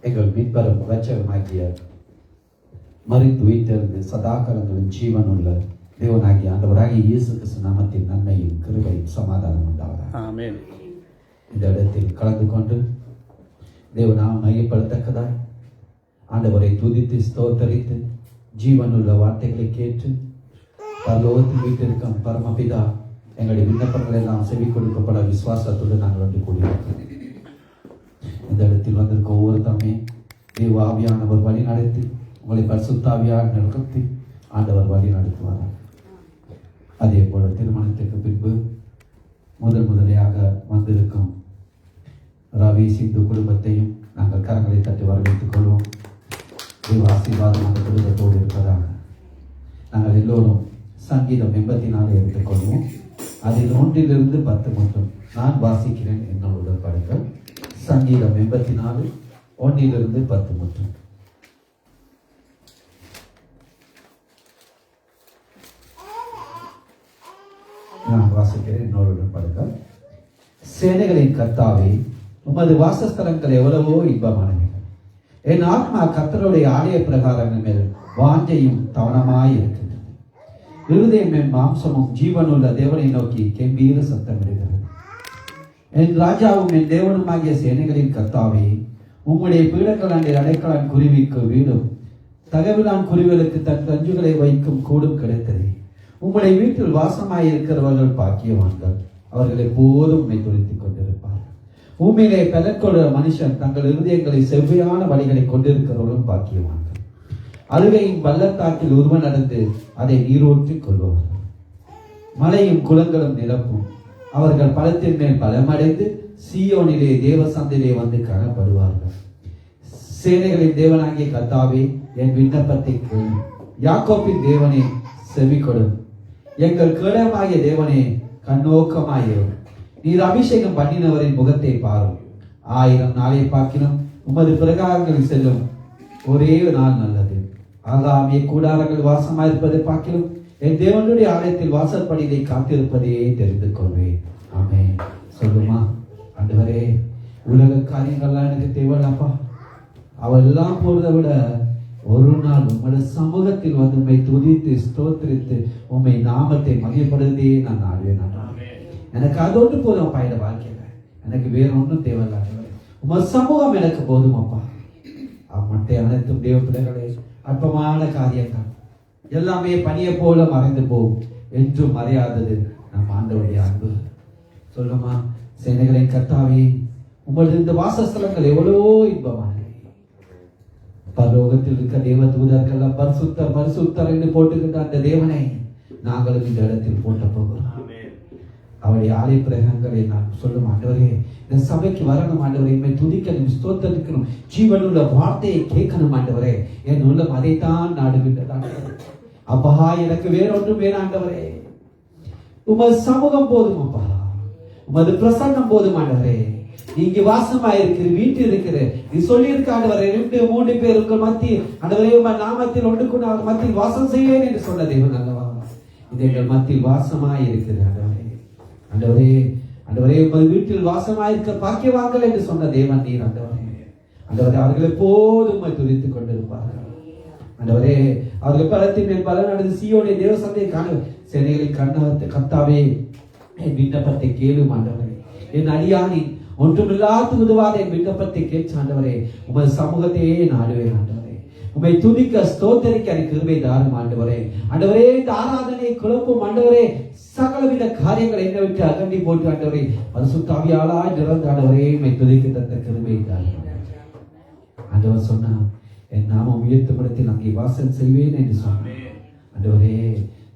எங்கள் மீட்பரும் இரட்சகருமாகிய மரித்து உயிர்த்தெழுந்து சதாகாலங்களின் ஜீவனுள்ள தேவனாகிய ஆண்டவராகிய இயேசு கிறிஸ்து நாமத்தின் நன்மையும் கிருபையும் சமாதானம் உண்டாவதாக. ஆமென். இந்த இடத்தில் கலந்து கொண்டு தேவநாமம் மையப்படுத்தக்கதாய் ஆண்டவரை துதித்து ஸ்தோத்தரித்து ஜீவனுள்ள வார்த்தைகளை கேட்டு பரலோகத்தில் வீட்டிற்கும் பரமபிதா எங்களுடைய விண்ணப்பங்கள் எல்லாம் செவி கொடுக்கப்பட விசுவாசத்தோடு நாங்கள் வந்து கூடியிருக்கிறோம். இந்த இடத்தில் வந்திருக்க ஒவ்வொருத்தமே தேவ ஆவியானவர் வழி நடத்தி உங்களை பரிசுத்தாவியாக நடத்தி ஆண்டவர் வழி நடத்துவார். அதே போல திருமணத்திற்கு பின்பு முதலையாக வந்திருக்கும் ரவி சிந்து குடும்பத்தையும் நாங்கள் கரங்களை தட்டி வரவேற்றுக் கொள்வோம். தேவ ஆசீர்வாதம் அந்த குடும்பத்தோடு இருப்பதாக. நாங்கள் எல்லோரும் சங்கீதம் 84 எடுத்துக்கொள்வோம். அதில் 1 to 10 மட்டும் நான் வாசிக்கிறேன் என்னோட பாருங்கள். சங்கீதம் 84 1 to 10 மட்டும். நான் வாசிக்கிறேன் என்னோட பாருங்கள். சேனைகளின் கர்த்தாவே, உமது வாசஸ்தலங்கள் எவ்வளவோ இன்பமானவை. என் ஆத்மா கர்த்தருடைய ஆலய பிரகாரங்கள் மேல் வாஞ்சையும் தவணமாய் இருக்கின்றது. இருதயம் என் மாம்சமும் ஜீவனுள்ள தேவனை நோக்கி கெம்பீர சத்தமிடுகிறது. என் ராஜாவும் என் தேவனுமாகிய சேனைகளின் கர்த்தாவே, உம்முடைய பீடக்கலாண்டில் அடைக்கலான் குருவிக்கு வீடும் தகவிலான் குருவிகளுக்கு தன் தஞ்சுகளை வைக்கும் கூடும் கிடைத்தது. உம்முடைய வீட்டில் வாசமாயிருக்கிறவர்கள் பாக்கியவான்கள், அவர்கள் எப்போதும் உம்மை துதித்துக் கொண்டிருப்பார்கள். பூமியிலே பெலக்கொள்ள மனுஷன் தங்கள் இருதயங்களை செவ்வையான வழிகளை கொண்டிருக்கிறவர்களும் பாக்கியவான்கள். அழுகையின் பள்ளத்தாக்கில் உருவ நடந்து அதை நீரோற்றிக் கொள்வார்கள். மலையும் குளங்களும் நிரப்பும். அவர்கள் பலத்தின் மேல் பலமடைந்து சீயோனிலே தேவ சந்திலே வந்து காணப்படுவார்கள். சேனைகளின் தேவனாகிய கர்த்தாவே, என் விண்ணப்பத்தை கேளு. யாக்கோப்பின் தேவனே, செவி கொடு. எங்கள் கேடமாகிய தேவனே, கண்ணோக்கமாயிரும். நீர் அபிஷேகம் பண்ணினவரின் முகத்தை பாரும். 1000 நாளை பார்க்கினும் உமது பிரகாரங்களில் செல்லும் ஒரே நாள் நல்லது. ஆகாமிய கூடாரங்கள் வாசமாயிருப்பதை பார்க்கிலும் என் தேவனுடைய ஆலயத்தில் வாசற்படியை காத்திருப்பதே தெரிந்து கொள்வேன். ஆமென். சொல்லுமா, ஆண்டவரே, உலக காரியங்கள்லாம் எனக்கு தேவையில்லப்பா. அவெல்லாம் போறதை விட ஒரு நாள் உங்களுடைய சமூகத்தில் வந்து உண்மை துதித்து ஸ்தோத்திரித்து உண்மை நாமத்தை மகிழ்படுவதே நான் நாடுவேன். எனக்கு அதோடு போதும் அப்பா. என் வாழ்க்கையில எனக்கு வேற ஒன்றும் தேவையில்லை. உங்க சமூகம் எனக்கு போதும் அப்பா. மற்ற அனைத்தும் தேவ பிள்ளைகளே, அற்பமான காரியங்கள் எல்லாமே பனியை போல மறைந்து போகும். என்றும் மறையாதது நம் ஆண்டவருடைய அன்பு. சொல்லுமா, சேனைகளின் கர்த்தாவே, உங்களது இந்த வாசஸ்தலங்கள் எவ்வளவோ இன்பமானவை. பரலோகத்தில் இருக்க தேவ தூதர்கள் பரிசுத்தர் பரிசுத்தர் என்று போட்டுக்கின்ற அந்த தேவனை நாங்களும் இந்த இடத்தில் போட்ட போகிறோம். அவருடைய ஆலய பிரகங்களை நான் சொல்லும் ஆண்டவரே, இந்த சபைக்கு வரணும் ஆண்டவரே, என்னை துதிக்கணும், ஸ்தோத்தரிக்கணும், ஜீவனுள்ள வார்த்தையை கேட்கணும் ஆண்டவரே. என் உள்ளம் அதைத்தான் நாடுகின்றது. அப்பா, எனக்கு வேறொன்றும் வேணாம் ஆண்டவரே. உமது சமூகம் போதும் அப்பா. உமது பிரசன்னம் போதும் ஆண்டவரே. நீங்க வாசமாயிருக்கிற வீட்டில் இருக்கிற நீ சொல்லி இருக்க ஆண்டவரே, 2-3 பேருக்கு மத்தியில் ஆண்டவரே உமது நாமத்தில் ஒன்று கொண்டு அவர் மத்தியில் வாசம் செய்வேன் என்று சொன்ன தேவன் அல்லவா. இது எங்கள் மத்தியில் வாசமாயிருக்கிறது ஆண்டவரே. ஆண்டவரே, ஆண்டவரே, உமது வீட்டில் வாசமாயிருக்க பாக்கியவான்கள் என்று சொன்ன தேவன் நீர் ஆண்டவரே. ஆண்டவரே, அவர்கள் எப்போதும் துதித்துக் கொண்டிருப்பார்கள் ஆண்டவரே. அவர்கள் பலத்தின் மேல் பல நடந்து சீயோனை தேவ சந்தையை காண சேனைகளின் கர்த்தாவே, என் விண்ணப்பத்தை கேளும் ஆண்டவரே. என் அடியானி ஒன்றுமில்லாத உதவாத என் விண்ணப்பத்தை கேட்க ஆண்டவரே. உமது சமூகத்தையே நாடுவேன் ஆண்டவரே. உம்மை துதிக்க ஸ்தோத்தரிக்க எனக்கு கிருபை தாரும் ஆண்டவரே. ஆண்டவரே, இந்த ஆராதனை குழப்பம் ஆண்டவரே, சகலவித காரியங்களை என்னை விட்டு அகண்டி போட்டு ஆண்டவரே, பரிசுத்த ஆவியாளாய் நிரந்த ஆண்டவரே, உம்மை துதிக்க தந்த கிருபை தாரும் ஆண்டவர். சொன்னா, என் நாமம் உயர்த்தப்படத்தில் அங்கே வாசல் செய்வேன் என்று சொன்னேன் ஆண்டவரே.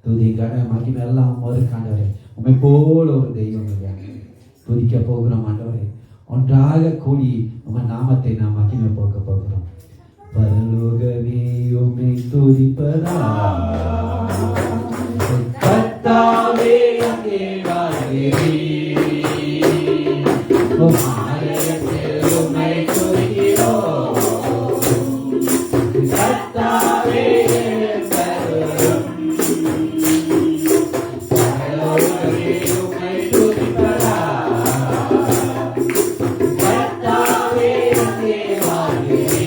துதி கன மகிமை எல்லாம் அவருக்கு ஆண்டவரே. உம்மை போல ஒரு தெய்வம் துதிக்க போகிறோம் ஆண்டவரே. ஒன்றாக கூடி உங்க நாமத்தை நாம் மகிமை போக்க போகிறோம். பரலோகமே உம்மை துதிப்பதா கர்த்தாவே, அங்கே வாழ்கிறீர். உம்மை துதிக்கிறோம் கர்த்தாவே. Yeah.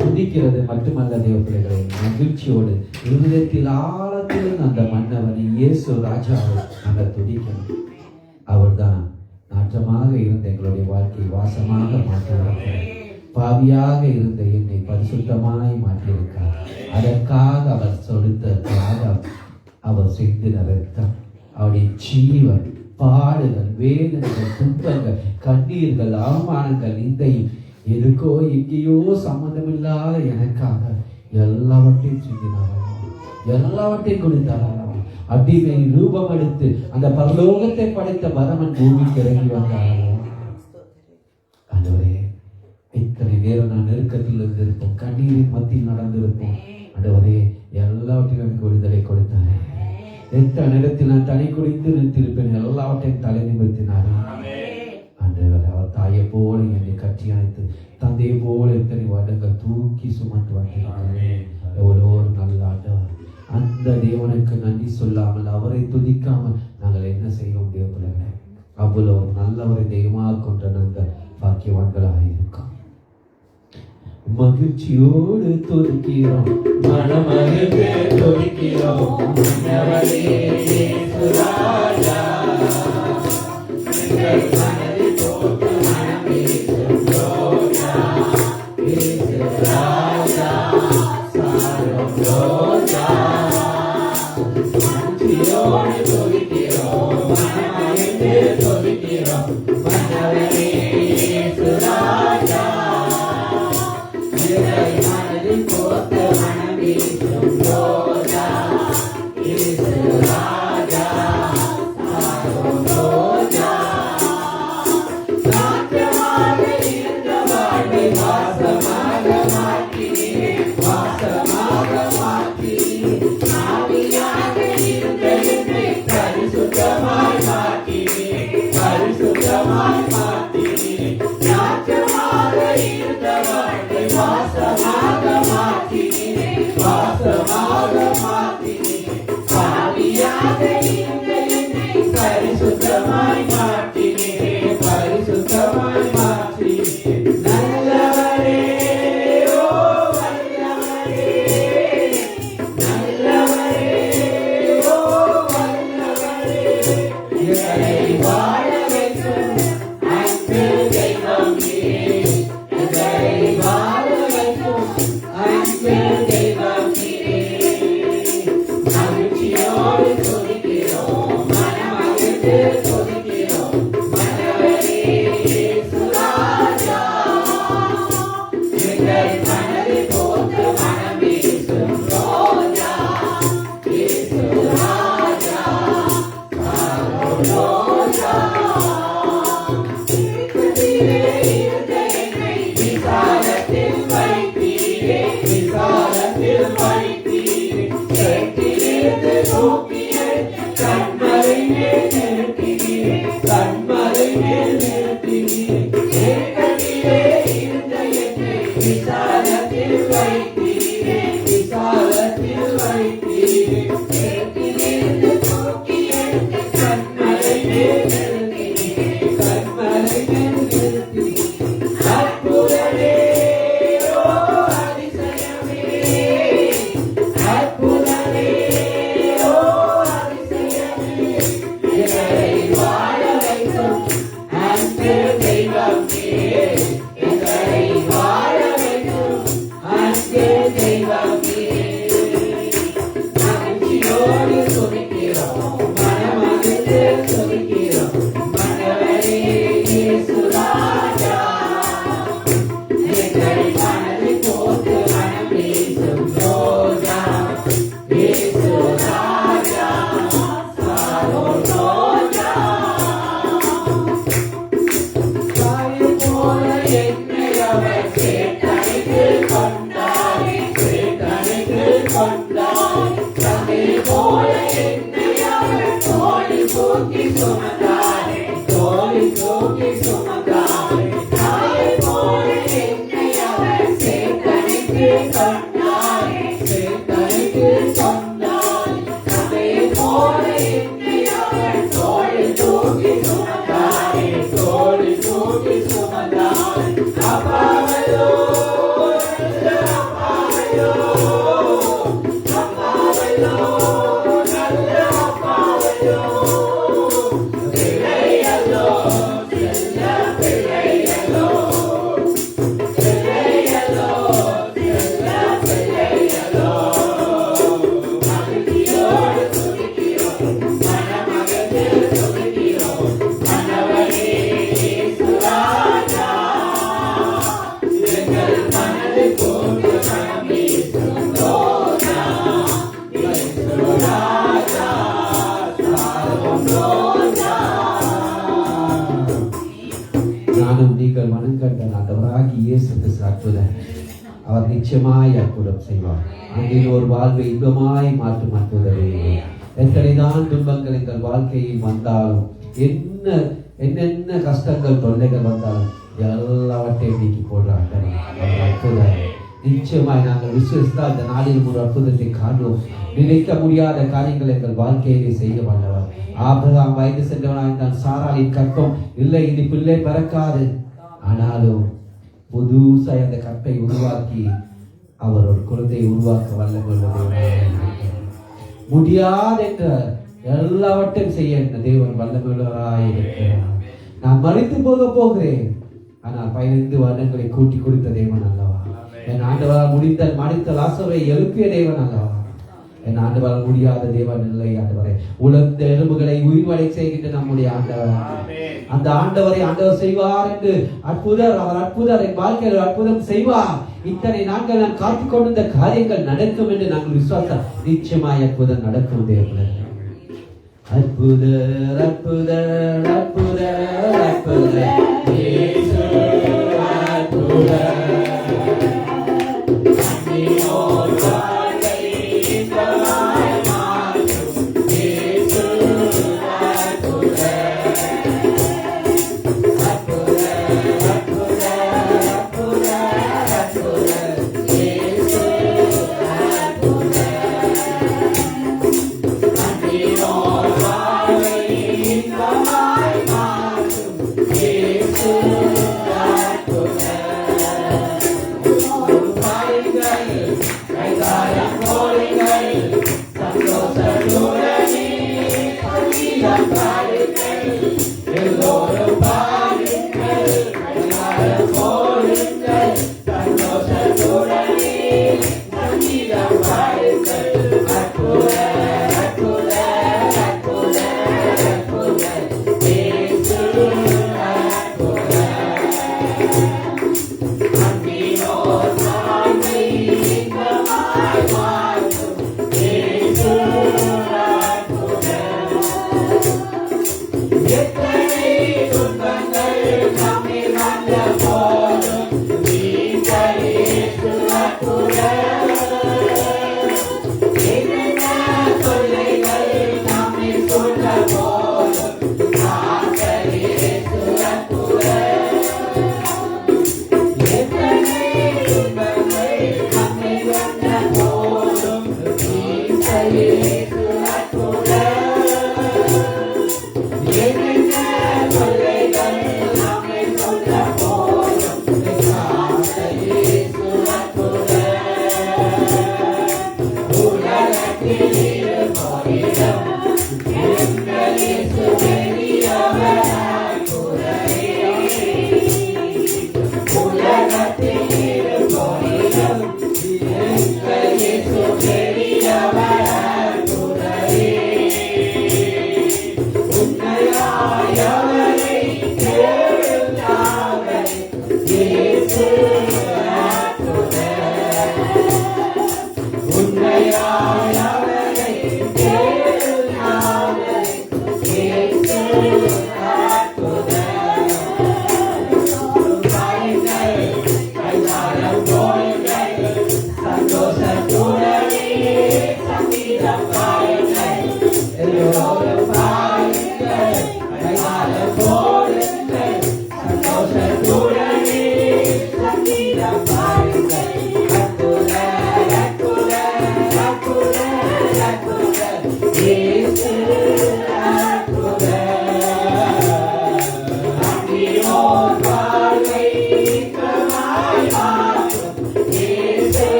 துதிக்கிறது மட்டுமல்ல தேவ பிள்ளைகளை, மகிழ்ச்சியோடு இருதயத்தில் ஆழத்தில் அந்த மன்னவனை இயேசு ராஜாவை நாங்கள் துதிக்கணும். அவர்தான் நாற்றமாக இருந்த எங்களுடைய வாழ்க்கையை வாசமாக மாற்றியிருக்கிறார். பாவியாக இருந்த என்னை பரிசுத்தமாய் மாற்றியிருக்கார். அதற்காக அவர் சொடுத்த தியாகம், அவர் சிந்தின ரத்தம், அவருடைய ஜீவன், பாடுகள், வேதனைகள், துன்பங்கள், கண்ணீர்கள், அவமானங்கள், நிந்தையும் எதுக்கோ எங்கேயோ சம்மந்தமில்லாத எனக்காக எல்லாவற்றையும் சிந்தினாரா, எல்லாவற்றையும் கொடுத்தாரா. அடிமை ரூபம் எடுத்து அந்த பரலோகத்தை படைத்த பரமன் பூமிக்கு இறங்கி வந்தாரோ. ஆண்டவரே, இத்தனை நேரம் நான் நெருக்கத்தில் இருந்திருப்போம், கண்ணீரின் மத்தியில் நடந்திருப்போம். ஆண்டவரே, எல்லாவற்றையும் எனக்கு விடுதலை கொடுத்தாரே. எத்தனை நேரத்தில் நான் தனி குடித்து நிறுத்திருப்பேன், எல்லாவற்றையும் தலை நிமிர்த்தினாரே. ஆண்டவர், அவர் தாயை போல என்னை கட்டி அணைத்து தந்தையை போல இத்தனை வருடங்கள் தூக்கி சுமந்து வந்திருக்கிறேன். எவ்வளோ ஒரு நல்ல ஆண்டவர். அந்த தேவனுக்கு நன்றி சொல்லாமல், அவரை துதிக்காமல் நாங்கள் என்ன செய்ய முடியும் பிள்ளைகளே? அவ்வளவு நல்லவரை தெய்வமாக கொண்ட நாங்கள் பாக்கியவான்களாக இருக்கோம். மகிழ்ச்சியோடு துதிக்கிறோம், மனமகிழ்ந்து துதிக்கிறோம். நல்லவரே விசாலத்தில் வைத்தீரே, விசாலத்தில் வைத்தீரே. கிழக்கிலிருந்து தூக்கி எடுத்து கண்மலை மேல் நிறுத்தினீரே, கண்மலை மேல் நிறுத்தினீரே. அற்புதமே, ஓ அதிசயமே, அற்புதமே, ஓ அதிசயமே. எங்களை வாழ வைக்கும் அன்பு தெய்வமே, எங்களை வாழ வைக்கும் அன்பு தெய்வமே. மகிழ்ச்சியோடு துதிக்கிறோம், மனமகிழ்ந்து துதிக்கிறோம். மன்னவரே இயேசு ராஜா, எங்கள் மனதில் போட்டு மனம் வீசும் ரோஜா. இயேசு ராஜா, சாரோன் ரோஜா. தாயை போல என்னை அவர் சேத்தனைக்கு கொண்டாரே, சேத்தனைக்கு கொண்டாரே. தந்தை போல என்னை அவர் தோளில் தூக்கி சுமந்தாரே, தோளில் தூக்கி சுமந்தாரே. தாயை போல என்னை அவர் சேத்தனைக்கு கொண்டாரே, சேத்தனைக்கு கொண்டாரே. தந்தை போல என்னை அவர் தோளில் தூக்கி சுமந்தாரே, தோளில் தூக்கி சுமந்தாரே. அப்பாவையோ, நல்ல அப்பாவையோ, அப்பாவையோ, நல்ல அப்பாவையோ. பிள்ளையல்லோ, செல்ல பிள்ளையல்லோ, பிள்ளையல்லோ, செல்ல பிள்ளையல்லோ. மகிழ்ச்சியோடு துதிக்கிறோம், மனமகிழ்ந்து துதிக்கிறோம். மன்னவரே இயேசு ராஜா, எங்கள் மனதில் போட்டு மனம் வீசும் ரோஜா. இயேசு ராஜா, சாரோன் ரோஜா. நானும் நீங்கள் மனங்கண்ட ஆண்டவராகிய இயேசு கிறிஸ்து அற்புதர். அவர் நிச்சயமாய் அற்புதம் செய்வார். அன்றில் ஒரு வாழ்வை இன்பமாய் மாற்றும் அற்புதமே. எத்தனைதான் துன்பங்கள் எங்கள் வாழ்க்கையில் வந்தாலும், என்னென்ன கஷ்டங்கள் தொல்லைகள் வந்தாலும் எல்லாவற்றையும் நீக்கி போடுறாங்க. அவர் அற்புதர். நிச்சயமாய் நாங்கள் விசுவாசித்தால் இந்த நாளில் ஒரு அற்புதத்தை காண்போம். நினைக்க முடியாத காரியங்கள் எங்கள் வாழ்க்கையிலே செய்ய வல்லவர். ஆபிரகாம் வயது சென்றவனாயிருந்தான். சாராளின் கற்பம் இல்லை, இனி பிள்ளை பிறக்காது. ஆனாலும் புதுசா அந்த கற்பை உருவாக்கி அவர் ஒரு குழந்தையை உருவாக்க வல்லமை முடியாது என்ற எல்லாவற்றையும் செய்ய இந்த தேவன் வல்லமையுள்ளவராய் இருக்கிறார். நான் மறித்து போகிறேன், ஆனால் 15 வருடங்களை கூட்டி கொடுத்த தேவன் அல்லவா. என் ஆண்டவரால் மடித்த லாசரை எழுப்பிய தேவன் அல்லவா. என் ஆண்டவரால் முடியாத தேவன் இல்லை. ஆண்டவரை உலர்ந்த எலும்புகளை உயிர்வடை செய்கின்ற நம்முடைய ஆண்டவர், அந்த ஆண்டவரை ஆண்டவர் செய்வார் என்று அற்புதர். அவர் அற்புதர், என் வாழ்க்கையில் அற்புதம் செய்வார். இத்தனை நாட்கள் நான் காத்துக் கொண்டிருந்த காரியங்கள் நடக்கும் என்று நாங்கள் விசுவாசம். நிச்சயமாய் அற்புதம் நடக்கும் தேவன். அற்புதர், அற்புதர், அற்புதர், அற்புதர், இயேசு அற்புதர்.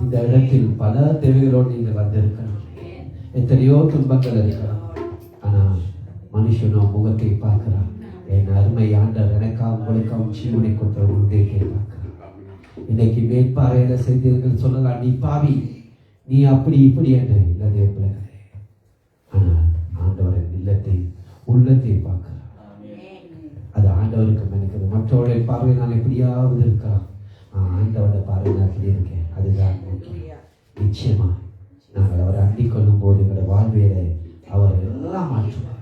இந்த இடத்தில் பல தேவைகளோடு நீங்கள் வந்திருக்கலாம். எத்தனையோ துன்பங்கள் இருக்கலாம். ஆனா மனுஷனோ முகத்தை பார்க்கிறான். என் அருமை ஆண்டவர் எனக்காக உங்களுக்காக ஜீவனை கொடுத்த உதயத்தை பார்க்கிறான். இன்னைக்கு மேற்பாறையில செய்தீர்கள் சொல்லலாம், நீ பாவி, நீ அப்படி இப்படி என்று இல்லதே பிள்ளைகளே. ஆனால் ஆண்டவரின் இல்லத்தை உள்ளத்தை பார்க்கிறான். அது ஆண்டவருக்கு நினைக்கிறது. மற்றவருடைய பார்வை நான் எப்படியாவது இருக்கலாம், ஆண்டவருடைய பார்வை நான் எப்படி இருக்கேன், அதுதான் நிச்சயமா நாங்கள் அவரை அண்டிக் கொள்ளும் போது எங்களோட வாழ்வியலை அவர் எல்லாம் மாற்றுவார்.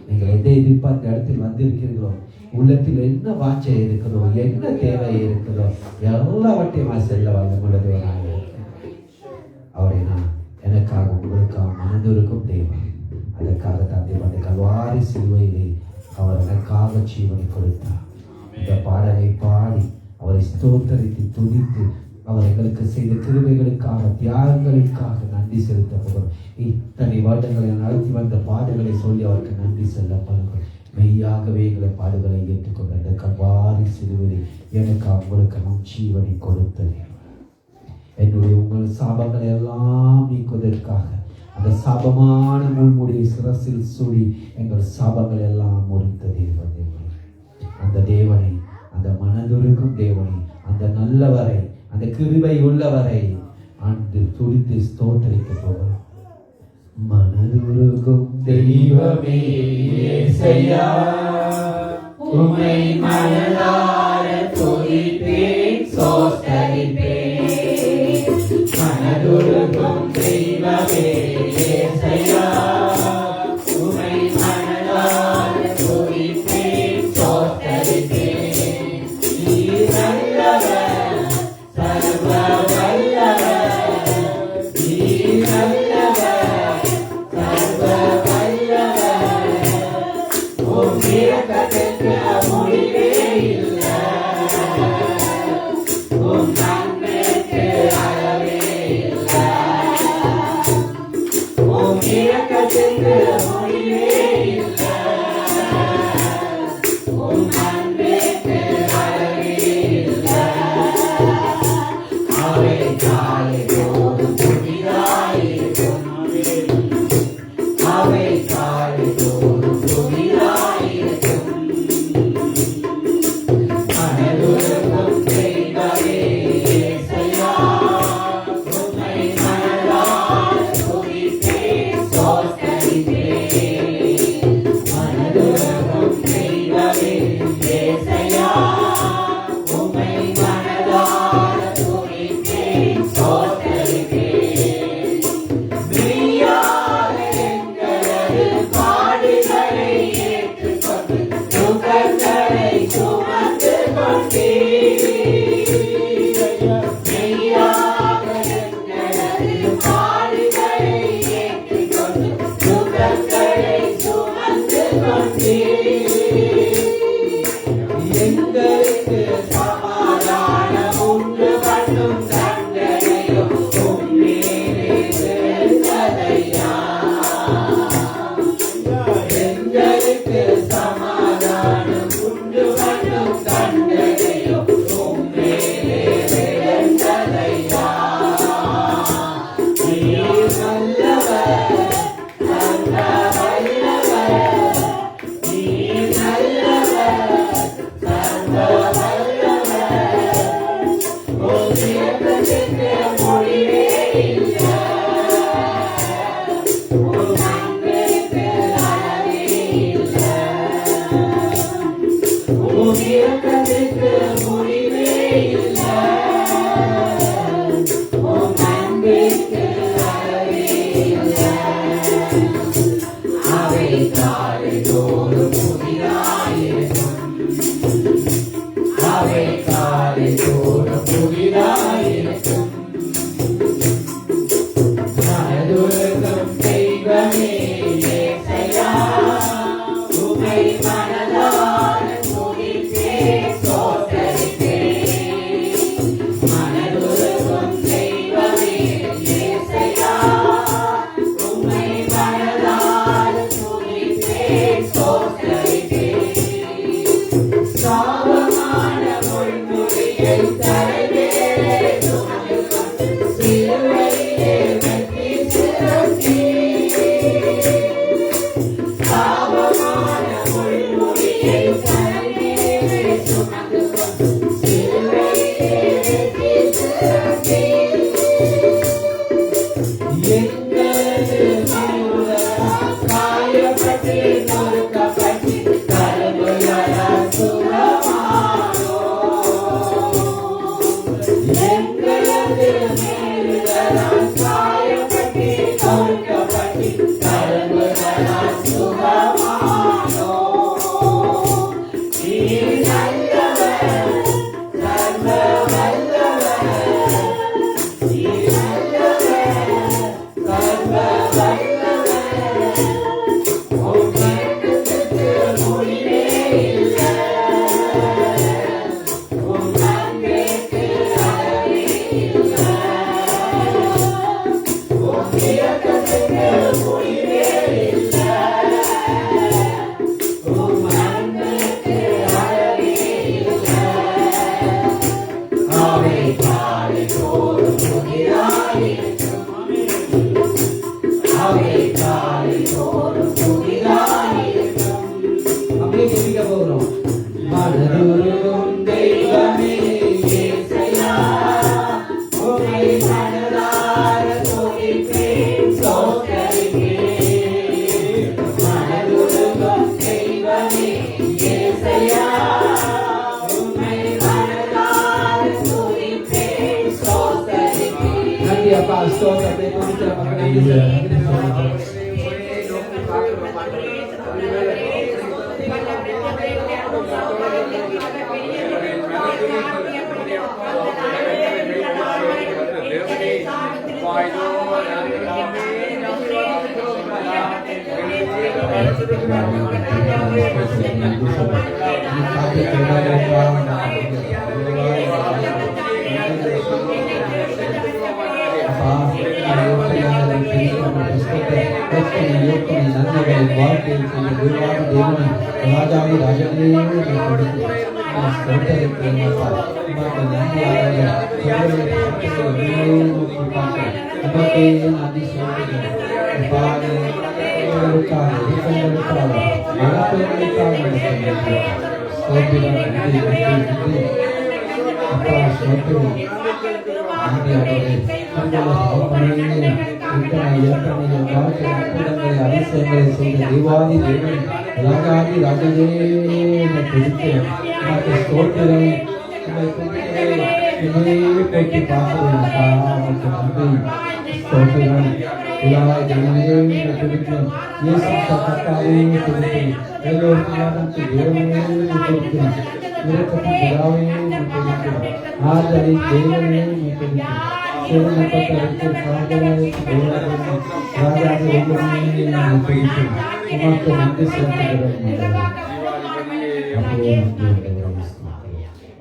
நீங்கள் எதை எதிர்பார்த்த இடத்தில் வந்திருக்கிறீர்களோ, உள்ளத்தில் என்ன வாஞ்சை இருக்கிறதோ, என்ன தேவை இருக்கிறதோ, எல்லாவற்றையும் செல்ல வல்லமுள்ளதே. அவரை நான் எனக்காக உங்களுக்காக மனதிற்கும் தேவை. அதற்காக தான் தேவன் கல்வாரி சிலுவையிலே அவர் எனக்காக ஜீவனை கொடுத்தார். இந்த பாடலை பாடி அவரை ஸ்தோத்தரித்து துதித்து அவர் எங்களுக்கு செய்த கிருபைகளுக்காக தியாகங்களுக்காக நன்றி செலுத்த போகிறோம். இத்தனை வருடங்களை நடத்தி வந்த பாடுகளை சொல்லி அவருக்கு நன்றி செல்லப்படுகிறோம். மெய்யாகவே எங்களை பாடுகளை ஏற்றுக்கொண்ட அந்த கல்வாரி சிலுவையிலே எனக்கு அவங்களுக்கு நம் ஜீவனை கொடுத்தது. என்னுடைய உங்கள் சாபங்களை எல்லாம் நீக்குவதற்காக அந்த சாபமான முள்முடியை சிரசில் சூடி எங்கள் சாபங்கள் எல்லாம் முறித்த தேவன். அந்த தேவனை, அந்த மனதுருக்கும் தேவனை, அந்த நல்லவரை, அந்த கிருபை உள்ளவரை ஆண்டு துடித்து ஸ்தோத்தரிக்க போகிறோம். மனதுருக்கும் தெய்வமே இயேசையா, உம்மை மனதார துதிப்பேன் ஸ்தோத்தரிப்பேன். மனதுருக்கும் தெய்வமே இயேசையா, உம்மை மனதார துதிப்பேன் ஸ்தோத்தரிப்பேன். நீர் நல்லவர், சர்வ வல்லவர்.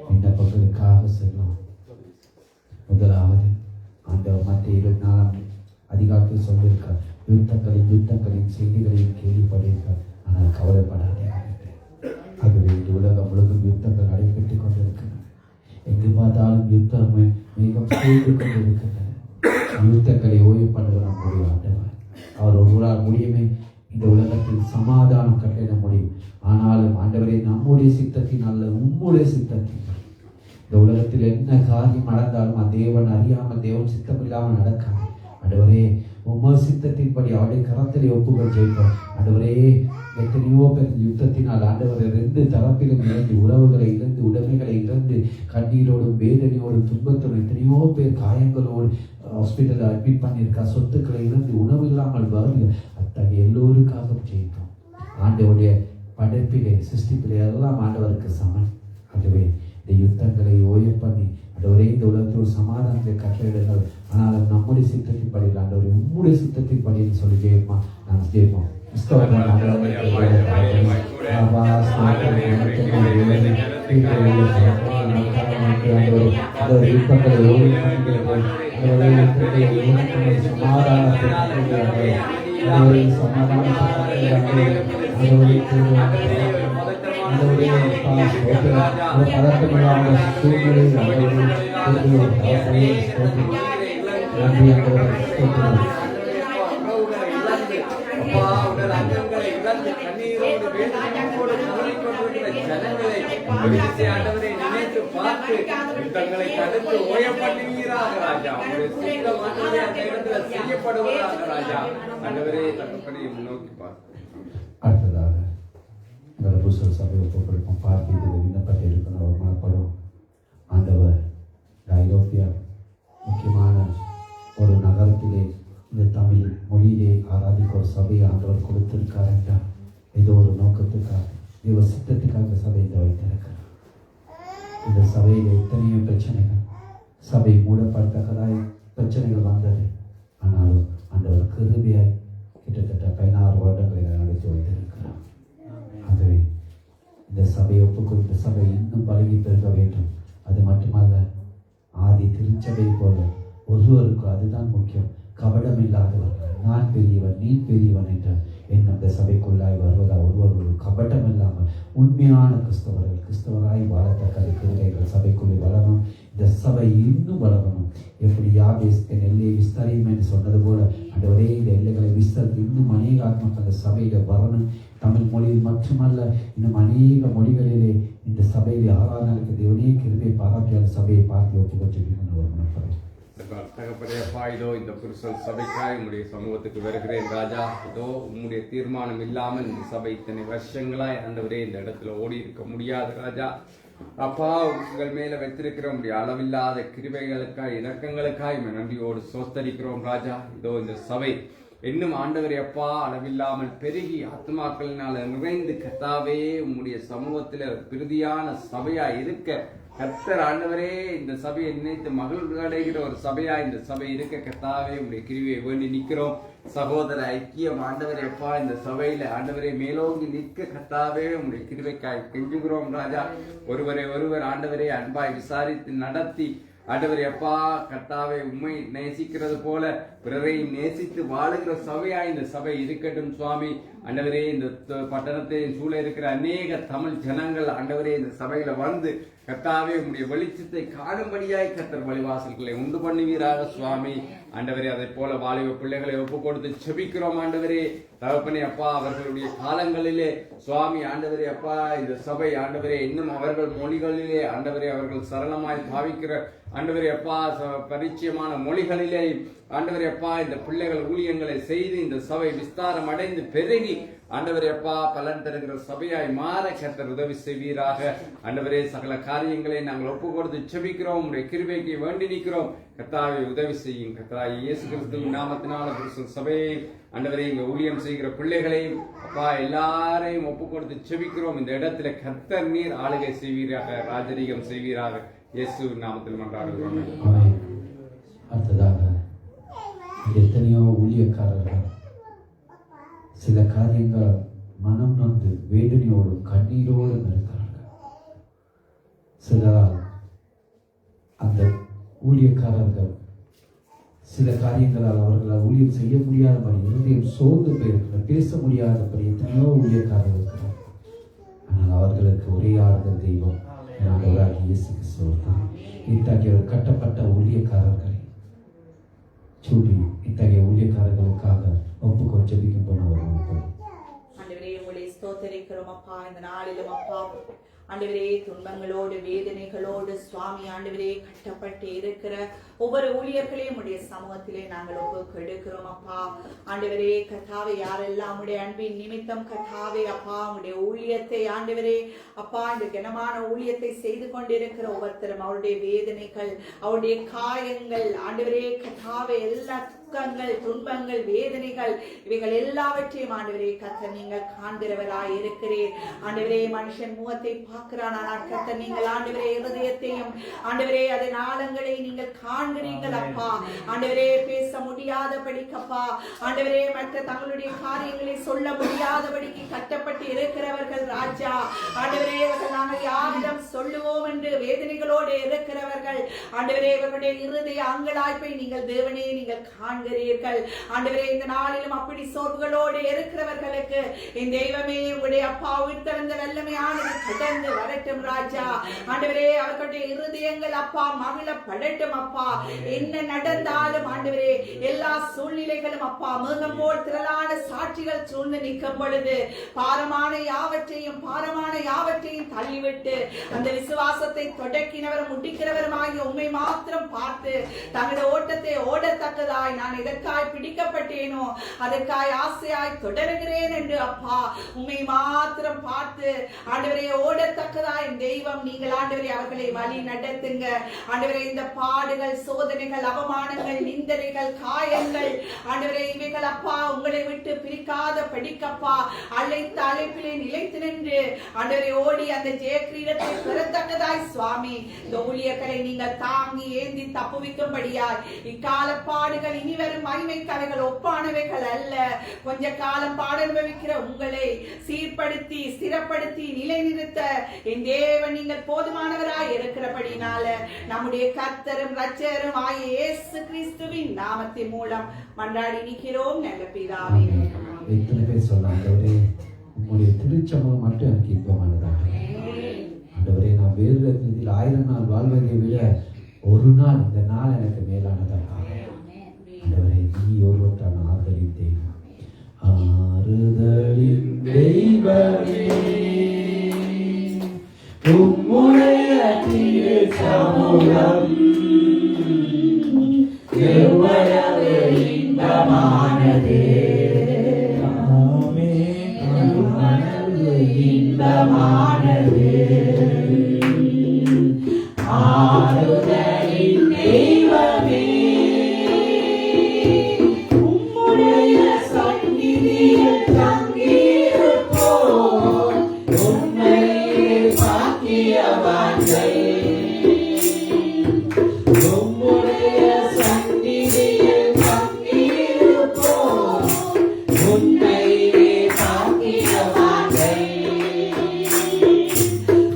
விண்ணப்பங்களுக்காக செல்லும். முதலாவது ஆண்டவர் மத்திய 24 அதிகாரத்தில் சொல்லியிருக்கார், யுத்தங்களின் செய்திகளையும் கேள்விப்பட்டிருக்கார், ஆனால் கவலைப்படாதீர்கள். ஆகவே இந்த உலகம் முழுவதும் யுத்தங்கள் நடைபெற்றுக் கொண்டிருக்கின்றன. எங்கு பார்த்தாலும் யுத்தம் மிகவும் செய்து கொண்டிருக்கின்றன. யுத்தங்களை ஓய்வு பண்ணுகிற நம்முடைய ஆண்டவர், அவர் ஒருவரால் முடியுமே இந்த உலகத்தில் சமாதானம் கட்டிட முடியும். ஆனாலும் ஆண்டவரே, நம்முடைய சித்தத்தின் அல்ல, உம்முடைய சித்தத்தின். இந்த உலகத்தில் என்ன காரியம் நடந்தாலும் தேவன் அறியாமல், தேவன் சித்தம் இல்லாமல் நடக்காது. ஆண்டவரே, உம்ம சித்தத்தின்படி அவருடைய கரத்திலே ஒப்புகள் ஜெயிப்போம். ஆண்டவரே, எத்தனையோ பேர் யுத்தத்தினால் ஆண்டவரை 2 தரப்பிலும் இழந்து, உறவுகளை இழந்து, உடைமைகளை இழந்து, கண்ணீரோடும் வேதனையோடும் துன்பத்தோடும் எத்தனையோ பேர் காயங்களோடு ஹாஸ்பிட்டலில் அட்மிட் பண்ணியிருக்கா, சொத்துக்களை இழந்து, உணவு இல்லாமல் வருது. அத்தகைய எல்லோருக்காக ஜெயிப்போம். ஆண்டவருடைய படைப்பிலே, சிருஷ்டிப்பிலே எல்லாம் ஆண்டவருக்கு சமன். ஆகவே இந்த யுத்தங்களை ஓய்வு பண்ணி ஆண்டவரே, இந்த உலகத்தில் ஒரு சமாதானத்தை கட்டளையிடுங்கள். ஆனால் நம்முடைய சித்தத்தின் படியில் ஆண்டவரே, உம்முடைய சித்தத்தின் படியில் சொல்லி ஜெயிப்போமா, நாம் ஜெயிப்போம். அடுத்ததாக புசல் சபை ஒப்புக்கொடுக்கும் பார்த்து விண்ணப்பத்தை எடுக்கணும். மனப்படும் ஆண்டவர் ஐரோப்பியா முக்கியமான ஒரு நகரத்திலே இந்த தமிழ் மொழியிலே ஆராதிக்க ஒரு சபையை ஆண்டவர் கொடுத்திருக்கார் என்றால் ஏதோ ஒரு நோக்கத்துக்காக தேவ சித்தத்துக்காக சபையை வைத்திருக்கிறார். இந்த சபையில் எத்தனையோ பிரச்சனைகள், சபை மூடப்படத்தக்கதாய் பிரச்சனைகள் வந்தது. ஆனாலும் ஆண்டவர் கிருபையாய் கிட்டத்தட்ட 16 வருடங்களை நடத்தி வைத்திருக்கிறார். ஆகவே இந்த சபையை இந்த சபை இன்னும் பழகி பெருக வேண்டும். அது மட்டுமல்ல, ஆதி திருச்சபை போல ஒருவருக்கு அதுதான் முக்கியம். கபடம் இல்லாதவர்கள், நான் பெரியவன் நீ பெரியவன் என்ற எண்ணம் இந்த சபைக்குள்ளாய் வருவதா ஒருவர்கள் கபடம் இல்லாமல் உண்மையான கிறிஸ்தவராய் வாழத்தக்க கிருபைகள் சபைக்குள்ளே வளரணும். இந்த சபை இன்னும் வளரணும். எப்படி யாபேஸ் என் எல்லையை விஸ்தரியும் என்று சொன்னது போல அந்த ஒரே இந்த எல்லைகளை விஸ்தரித்து இன்னும் அநேக ஆத்மாக்கள் அந்த சபையில வரணும். தமிழ் மொழியில் மட்டுமல்ல, இன்னும் அநேக மொழிகளிலே இந்த சபையிலே ஆராதனைக்கு தேவனே கிருபை பாராட்டி அந்த சபையை பார்த்து ஒப்புக்கொண்டிருக்கின்ற ஒரு மனப்படை. தகப்படையப்பா, இதோ இந்த புருஷன் சபைக்காய் உங்களுடைய சமூகத்துக்கு வருகிறேன் ராஜா. இதோ உங்களுடைய தீர்மானம் இல்லாமல் இந்த சபை இத்தனை வருஷங்களாய் ஆண்டவரே இந்த இடத்துல ஓடி இருக்க முடியாது ராஜா. அப்பா, உங்கள் மேல வைத்திருக்கிற உங்களுடைய அளவில்லாத கிருபைகளுக்காய் இணக்கங்களுக்காய் நன்றியோடு சோஸ்தரிக்கிறோம் ராஜா. இதோ இந்த சபை இன்னும் ஆண்டவரே அப்பா அளவில்லாமல் பெருகி ஆத்மாக்களினால நிறைந்து கர்த்தாவே உம்முடைய சமூகத்துல பிரதியான சபையா இருக்க கர்த்தர் ஆண்டவரே இந்த சபையை நினைத்து மகிழ்ச்சி அடைகிற ஒரு சபையா இந்த சபை இருக்க கர்த்தாவே உங்களுடைய கிருபையை வேண்டி நிற்கிறோம். சகோதர ஐக்கியம் ஆண்டவரே அப்பா இந்த சபையில ஆண்டவரை மேலோங்கி நிற்க கர்த்தாவே உங்களுடைய கிருபைக்காய் கெஞ்சுகிறோம் ராஜா. ஒருவரை ஒருவர் ஆண்டவரே அன்பாய் விசாரித்து நடத்தி ஆண்டவரே அப்பா கர்த்தாவே உண்மை நேசிக்கிறது போல பிறரை நேசித்து வாழுகிற சபையா இந்த சபை இருக்கட்டும் சுவாமி. ஆண்டவரே இந்த பட்டணத்தை சூழ இருக்கிற அநேக தமிழ் ஜனங்கள் ஆண்டவரே இந்த சபையில வந்து கர்த்தாவே உங்களுடைய வெளிச்சத்தை காணும்படியாய் கர்த்தர் வழிவாசல்களை உண்டு பண்ணுவீராக சுவாமி. ஆண்டவரே அதை போல வாலிப பிள்ளைகளை ஒப்பு கொடுத்து செபிக்கிறோம் ஆண்டவரே. தகப்பனே அப்பா, அவர்களுடைய காலங்களிலே சுவாமி ஆண்டவரே அப்பா இந்த சபை ஆண்டவரே இன்னும் அவர்கள் மொழிகளிலே ஆண்டவரே அவர்கள் சரளமாய் பாவிக்கிற ஆண்டவரே அப்பா பரிச்சயமான மொழிகளிலே ஆண்டவரே அப்பா இந்த பிள்ளைகள் ஊழியங்களை செய்து இந்த சபை விஸ்தாரம் அடைந்து பெருகி ஆண்டவரே அப்பா பலன் தருகிற சபையாய் மாற கர்த்தர் உதவி செய்வீராக. ஆண்டவரே சகல காரியங்களை நாங்கள் ஒப்பு கொடுத்து செபிக்கிறோம். உடைய கிருபைக்கு வேண்டி நிற்கிறோம். கர்த்தாவை உதவி செய்யும். கர்த்தராய் இயேசு கிறிஸ்துவின் நாமத்தினால சபையை ஆண்டவரே இங்க ஊழியம் செய்கிற பிள்ளைகளையும் அப்பா எல்லாரையும் ஒப்பு கொடுத்து செபிக்கிறோம். இந்த இடத்துல கர்த்தர் நீர் ஆளுகை செய்வீராக, ராஜரீகம் செய்வீராக. இயேசு நாமத்தில் மன்றாடுகிறோம். அடுத்ததாக எத்தனையோ ஊழியக்காரர்கள் சில காரியங்கள் மனம் நொந்து வேதனையோடும் கண்ணீரோடும் இருக்கிறார்கள். சிலரால் அந்த ஊழியக்காரர்கள் சில காரியங்களால் அவர்களால் ஊழியம் செய்ய முடியாதபடி இருதயம் சோர்ந்து போயிருக்கிறார், பேச முடியாதபடி எத்தனையோ ஊழியக்காரர்கள் இருக்கிறார். ஆனால் அவர்களுக்கு ஒரே ஆறுதல் தெய்வம் இயேசு கிறிஸ்து. இத்தகைய கட்டப்பட்ட ஊழியக்காரர்களை சூடி இத்தகைய ஊழியக்காரர்களுக்காக ஒப்புக்கொ ஜெபிக்கும் போனவர் ஆண்டவரே உங்களை ஸ்தோத்திரிக்கிறோம் அப்பா. இந்த நாளிலும் அப்பா ஆண்டவரே துன்பங்களோடு வேதனைகளோடு சுவாமி ஆண்டவரே கட்டப்பட்டு இருக்கிற ஒவ்வொரு ஊழியர்களையும் உடைய சமூகத்திலே நாங்கள் ஒப்புக்கு எடுக்கிறோம் அப்பா. ஆண்டவரே கர்த்தாவே யாரெல்லாம் உடைய அன்பின் நிமித்தம் கர்த்தாவே அப்பா உடைய ஊழியத்தை ஆண்டவரே அப்பா இந்த கனமான ஊழியத்தை செய்து கொண்டிருக்கிற ஒவ்வொருத்தரும் அவருடைய வேதனைகள் அவருடைய காயங்கள் ஆண்டவரே கர்த்தாவே எல்லா துக்கங்கள் துன்பங்கள் வேதனைகள் இவைகள் எல்லாவற்றையும் ஆண்டவரே கர்த்தர் நீங்கள் காண்கிறவராய் இருக்கிறீர். ஆண்டவரே மனுஷன் முகத்தை பார்க்கிறான், ஆனால் கர்த்தர் நீங்கள் ஆண்டவரே இருதயத்தையும் ஆண்டவரே அதன் ஆழங்களை நீங்கள் காண்கிறீர்கள் அப்பா. ஆண்டவரே பேச முடியாதபடிக்கப்பா ஆண்டவரே மற்ற தங்களுடைய காரியங்களை சொல்ல முடியாதபடிக்கு கட்டப்பட்டு இருக்கிறவர்கள் ராஜா. ஆண்டவரே இவர்கள் நாங்கள் யாரிடம் சொல்லுவோம் என்று வேதனைகளோடு இருக்கிறவர்கள் ஆண்டவரே இவர்களுடைய இருதய அங்கலாய்ப்பை நீங்கள் தேவனே நீங்கள் காண்கிறீர்கள். ஆண்டவரே இந்த நாளிலும் அப்படி சோர்வுகளோடு இருக்கிறவர்களுக்கு இந்த தெய்வமே உங்களுடைய அப்பா உயிர்த்தெழுந்த வல்லமையானது கடந்து வரட்டும் ராஜா. ஆண்டவரே அவர்களுடைய இருதயங்கள் அப்பா மகிழப்படட்டும் அப்பா. என்ன நடந்தாலும் ஆண்டவரே எல்லா சூழ்நிலைகளும் அப்பா மேகம் போல் திரளான சாட்சிகள் சூழ்ந்து நிற்கும் பொழுது பாரமான யாவற்றையும் தள்ளிவிட்டு அந்த விசுவாசத்தை தொடக்கினவரும் முடிக்கிறவரும் ஆகிய உண்மை மாத்திரம் பார்த்து தங்களுடைய ஓட்டத்தை ஓடத்தக்கதாய் நான் எதற்காய் பிடிக்கப்பட்டேனோ அதற்காய் ஆசையாய் தொடருகிறேன் என்று அப்பா உண்மை மாத்திரம் பார்த்து ஆண்டவரை ஓடத்தக்கதாய் தெய்வம் நீங்கள் ஆண்டவரை அவர்களை வழி நடத்துங்க ஆண்டவரை. இந்த பாடுகள் சோதனைகள் அவமானங்கள் நிந்தனைகள் காயங்கள் ஆண்டவரை இவைகள் அப்பா உங்களை விட்டு பிரிக்காத படிக்கப்பா அழைத்த அழைப்பிலே நிலைத்து நின்று ஆண்டவரை ஓடி அந்த ஜெய கிரீடத்தை பெறத்தக்கதாய் சுவாமி இந்த ஊழியர்களை நீங்கள் தாங்கி ஏந்தி தப்புவிக்கும்படியாய் இக்கால பாடுகள் இனி வரும் மகிமைக்கு அவைகள் ஒப்பானவைகள் அல்ல. கொஞ்ச காலம் பாட அனுபவிக்கிற உங்களை சீர்படுத்தி ஸ்திரப்படுத்தி நிலைநிறுத்த என் தேவன் நீங்கள் போதுமானவராய் இருக்கிறபடினால நம்முடைய கர்த்தரும் இரட்சகரும் ஆகிய இயேசு கிறிஸ்துவின் நாமத்தின் மூலம் மன்றாடி நிற்கிறோம் நல்ல பிதாவே. எத்தனை பேர் சொன்னாங்க உங்களுடைய திருச்சமம் மட்டும் எனக்கு இன்பமானதாக ஆண்டவரே. நான் வேறு ரீதியில் 1000 நாள் வாழ்வதை விட ஒரு நாள் இந்த நாள் எனக்கு மேலானதாக ஆண்டவரே. நீ ஒருவற்றான ஆறுதலின் தெய்வம், ஆறுதலின் தெய்வமே உம்முடைய திருச்சமூலம் எவ்வளவு இன்பமானதே இன்பமானதே. ஆறுதலின் தெய்வமே உம்முடைய சந்நிதியில் தங்கியிருப்போம் உம்மையே பாக்கியவான்கள். உம்முடைய சந்நிதியில் தங்கியிருப்போம் உம்மையே பாக்கியவான்கள்.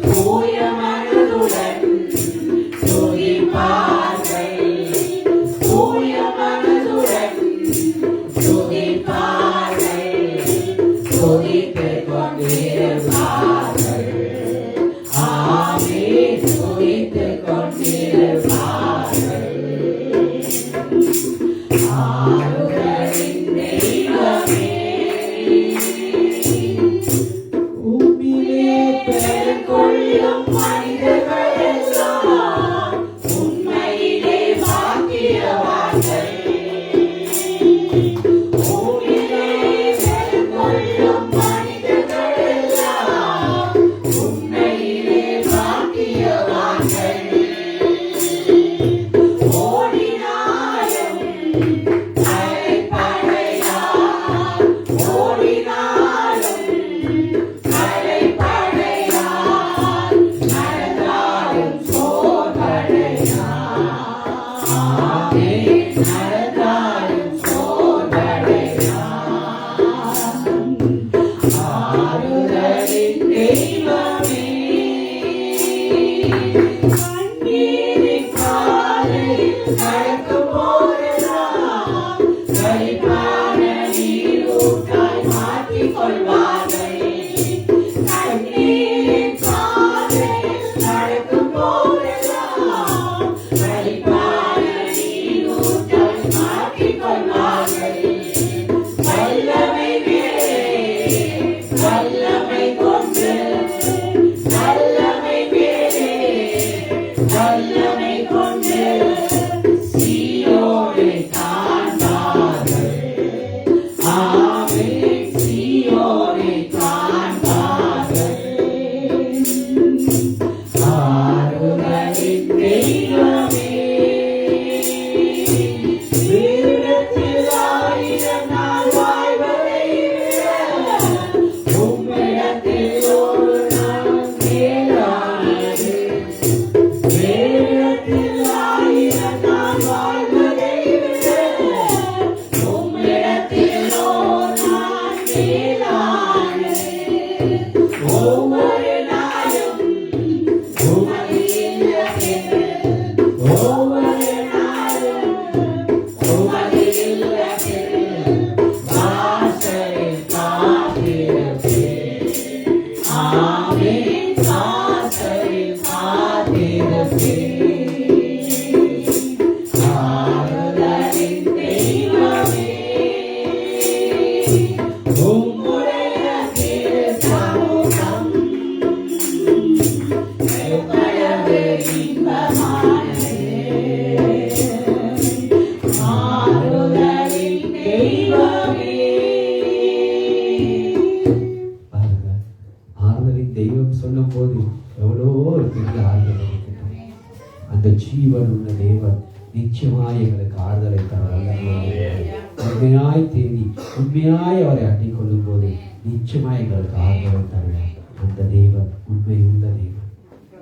தூய மனதுடன் துதிப்பார்கள், தூய மனதுடன் துதிப்பார்கள், துதித்துக் கொண்டிருப்பார்கள். ஆமென், துதித்துக் கொண்டிருப்பார்கள். ஆறுதலின் தெய்வமே உம்மிலே பெருங்கொள்ளும் மனிதர்கள் எல்லாம் உண்மையிலே பாக்கியவான்கள். உம்மிலே பெருங்கொள்ளும் மனிதர்கள் எல்லாம் உண்மையிலே பாக்கியவான்கள். ஓடினாலும் அலைப்படையார், ஓடினாலும் அலைப்படையார், நடந்தாலும் சோர்வடையார். ஆமென், நடந்தாலும் சோர்வடையார். ஆறுதலின் தெய்வமே கண்ணீரின் பாதையில் நடக்கும் போதெல்லாம் களிப்பான நீரூற்றாய் மாற்றிக் கொள்வார்கள். கண்ணீரின் பாதையில் நடக்கும் போதெல்லாம் களிப்பான நீரூற்றாய் மாற்றிக் கொள்வார்கள். வல்லமை மேலே வல்லமை கொண்டு, வல்லமை மேலே வல்லமை கொண்டு சீயோனை காண்பார்கள். ஆமென், சீயோனை காண்பார்கள். ஆறுதலின் தெய்வமே வீரத்தில் 1000 நாள் வாழ்வதை விட உம்மிடத்தில் ஒரு நாள் மேலானது. வேதத்தில் 1000 நாள் வாழ்வதை விட உம்மிடத்தில் ஒரு நாள் மேலானது. ஒவ்வொரு நாளும் உமது இல்லத்தில், ஒவ்வொரு நாளும் உமது இல்லத்தில் வாசலில் காத்திருப்பேன். ஆமென், வாசலில் காத்திருப்பேன். ஆறுதலின் ஜீவனுள்ள தேவன் நிச்சயமாய் எங்களுக்கு ஆறுதலை தருவார். உண்மையாய் தேடி உண்மையாய் அவரை அண்டிக் கொள்ளும் போது நிச்சயமாய் எங்களுக்கு ஆறுதலை தருவார். அந்த தேவன் உண்மையுள்ள தேவன்.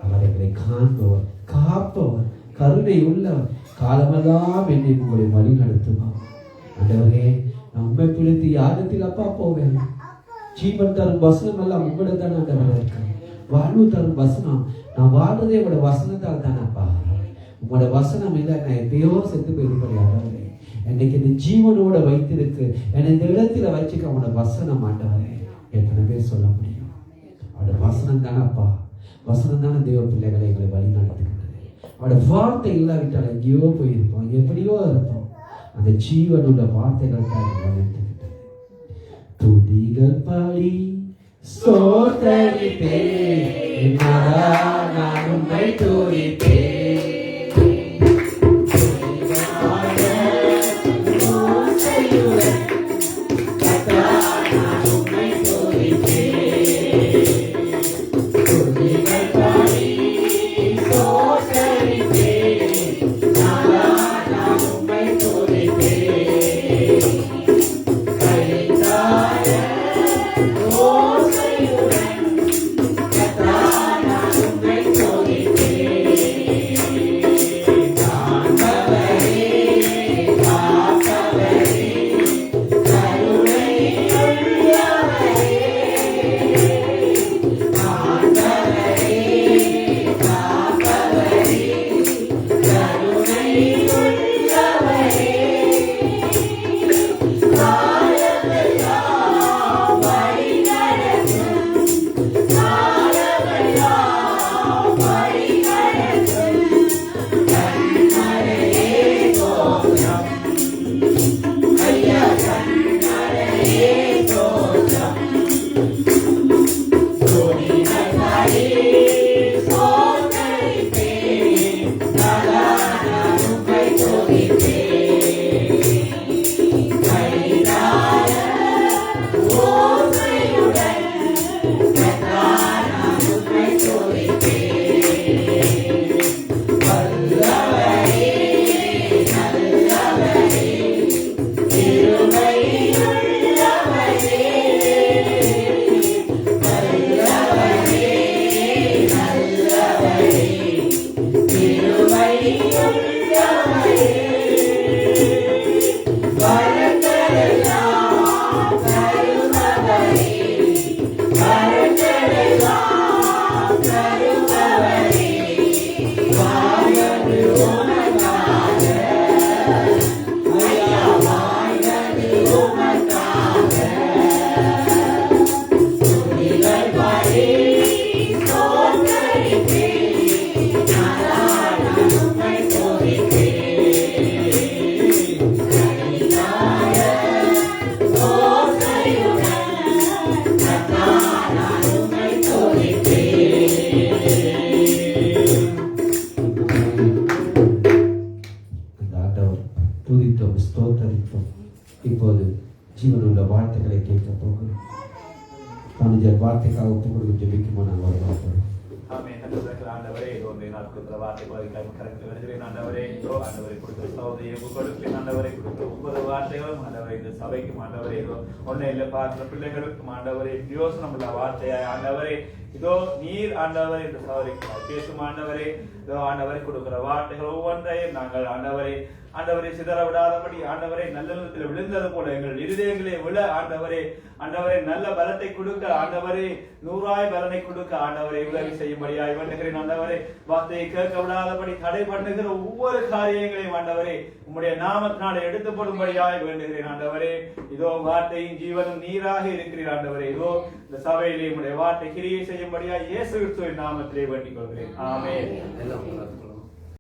அவர் எங்களை காண்பவர், காப்பவர், கருணை உள்ளவர், காலமெல்லாம் என்னை உங்களை வழி நடத்துவார். ஆண்டவரே, நான் உண்மை பிடித்து யாரத்தில் அப்பா போவேன். ஜீவன் தரும் வசனம் எல்லாம் உங்களோட தானே ஆண்டவரே இருக்கு. வாழ்வு தரும் வசனம் நான் வாழ்றதே உங்களோட வசனத்தால் தானப்பா. உங்களோட வசனம் இல்லை, நான் எப்பயோ செத்து போயிருப்பேன். என்னைக்கு இந்த ஜீவனோட வைத்திருக்கு, என்னை இந்த இடத்துல வச்சுக்க அவனோட வசனம் ஆண்டவரே. எத்தனை பேர் சொல்ல முடியும்? அவனோட வசனம் தானப்பா. வசனம் தானே தேவ பிள்ளைகளை எங்களை வழி நடத்துகிறது. அவனோட வார்த்தை இல்லாவிட்டால் எங்கேயோ போயிருப்போம், எப்படியோ இருப்போம். அந்த ஜீவனோட வார்த்தைகள் தான் வளர்த்துக்கிட்டது. துதிகள் பாடி ஸ்தோத்தரிப்பேன், நான் உம்மை துதிப்பேன். இப்போது ஜீவனுள்ள வார்த்தைகளை கேட்க போகிறோம். மனிதர் வார்த்தைக்காக ஒப்பு கொடுக்க ஜெபிக்குமா? நான் வருவாங்க. ஆண்டவரே, கொடுக்கிற வார்த்தை கரெக்ட் வருகிறேன். ஆண்டவரே, ஆண்டவரை கொடுக்கிற சகோதரியை கொடுக்கிறேன். ஆண்டவரை கொடுக்கிற ஒவ்வொரு வார்த்தைகளும் ஆண்டவரை இந்த சபைக்கும் ஆண்டவரே ஒன்னையில பார்க்கிற பிள்ளைகளுக்கும் ஆண்டவரை யோசனம் உள்ள வார்த்தையாய் ஆண்டவரே இதோ நீர் ஆண்டவரை இந்த சகோதரிக்கு பேசும் ஆண்டவரே இதோ ஆண்டவரை கொடுக்கிற வார்த்தைகள் ஒவ்வொன்றையும் நாங்கள் ஆண்டவரை சிதற விடாதபடி ஆண்டவரை நல்ல நிலத்தில் விழுந்தது போல எங்கள் இருதயங்களே விழ ஆண்டவரே நல்ல பலத்தை கொடுக்க ஆண்டவரே 100 பலனை கொடுக்க ஆண்டவரை உதவி செய்யும்படியாய் வேண்டுகிறேன். ஆண்டவரே வார்த்தையை கேட்க விடாதபடி தடை பண்ணுகிற ஒவ்வொரு காரியங்களையும் ஆண்டவரே உம்முடைய நாமத்தினால எடுத்து போடும்படியாய் வேண்டுகிறேன். ஆண்டவரே இதோ வார்த்தையும் ஜீவனும் நீராக இருக்கிறீர். ஆண்டவரே இதோ இந்த சபையிலே உம்முடைய வார்த்தை கிரியை செய்யும்படியாய் இயேசு கிறிஸ்துவின் நாமத்திலே வேண்டிக் கொள்கிறேன். ஆமென்.